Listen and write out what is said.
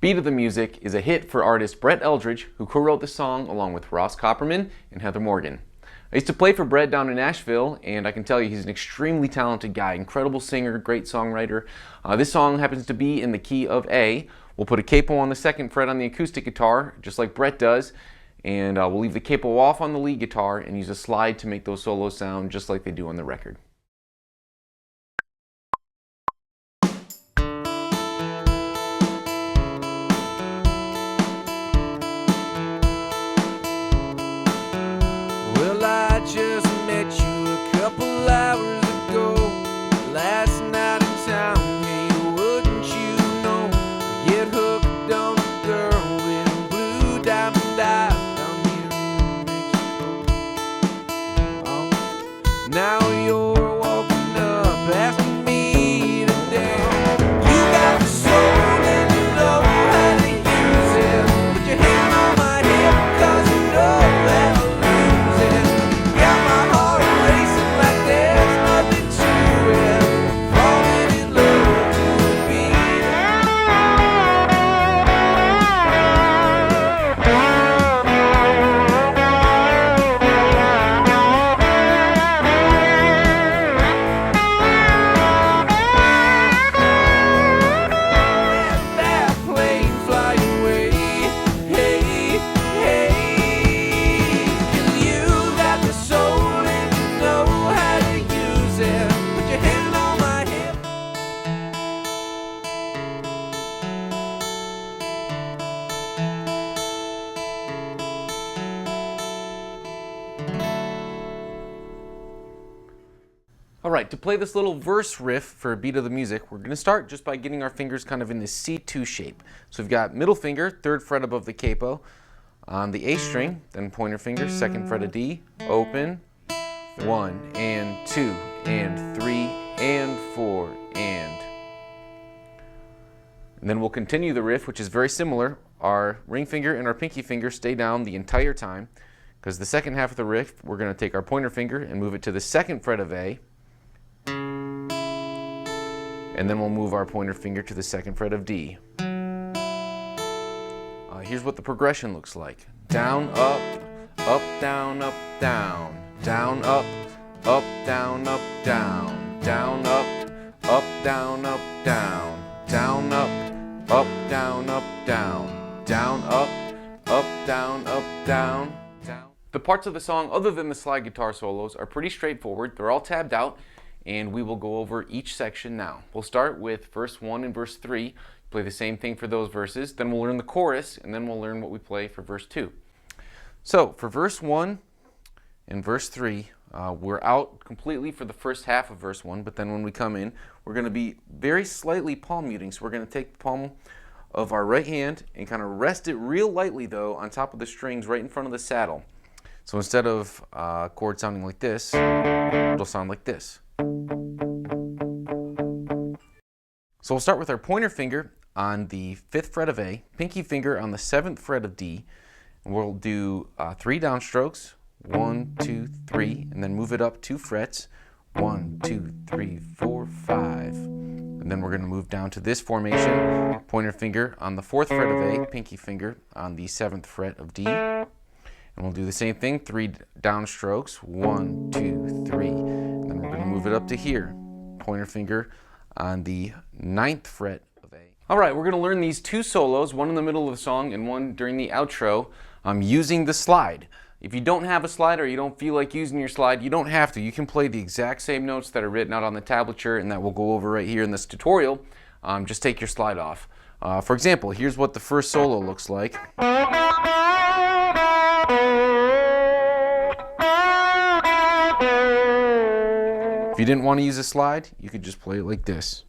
Beat of the Music is a hit for artist Brett Eldredge, who co-wrote the song along with Ross Copperman and Heather Morgan. I used to play for Brett down in Nashville, and I can tell you he's an extremely talented guy, incredible singer, great songwriter. This song happens to be in the key of A. We'll put a capo on the second fret on the acoustic guitar, just like Brett does, and we'll leave the capo off on the lead guitar and use a slide to make those solos sound just like they do on the record. Well, I just met you a couple hours ago, last night in town. Hey, wouldn't you know, I get hooked on a girl with blue diamond eyes down here in Mexico. Oh, now you're walking up asking me to dance. You got the soul and you know how to use it. Put your hand on my hip 'cause you know that Alright, to play this little verse riff for a beat of the music, we're going to start just by getting our fingers kind of in this C2 shape. So we've got middle finger, third fret above the capo, on the A string, then pointer finger, second fret of D, open, 1 and 2 and 3 and 4 and then we'll continue the riff, which is very similar. Our ring finger and our pinky finger stay down the entire time, because the second half of the riff, we're going to take our pointer finger and move it to the second fret of A, and then we'll move our pointer finger to the second fret of D. Here's what the progression looks like. Down, up, up, down, up, down, down, up, up, down, up, down, down, up, up, down, up, down, down, up, down, up, down, down, up, down, up, down, down. The parts of the song, other than the slide guitar solos, are pretty straightforward. They're all tabbed out, and we will go over each section now. We'll start with verse 1 and verse 3, play the same thing for those verses, then we'll learn the chorus, and then we'll learn what we play for verse 2. So for verse 1 and verse 3, we're out completely for the first half of verse 1, but then when we come in, we're going to be very slightly palm muting. So we're going to take the palm of our right hand and kind of rest it real lightly, though, on top of the strings right in front of the saddle. So instead of a chord sounding like this, it'll sound like this. So we'll start with our pointer finger on the 5th fret of A, pinky finger on the 7th fret of D, and we'll do 3 downstrokes, 1, 2, 3, and then move it up 2 frets, 1, 2, 3, 4, 5. And then we're going to move down to this formation, pointer finger on the 4th fret of A, pinky finger on the 7th fret of D, and we'll do the same thing, 3 downstrokes, 1, 2, 3, and then we're going to move it up to here, pointer finger on the 9th fret of A. Alright, we're going to learn these 2 solos, one in the middle of the song and one during the outro, using the slide. If you don't have a slide or you don't feel like using your slide, you don't have to. You can play the exact same notes that are written out on the tablature and that we'll go over right here in this tutorial. Just take your slide off. For example, here's what the first solo looks like. If you didn't want to use a slide, you could just play it like this.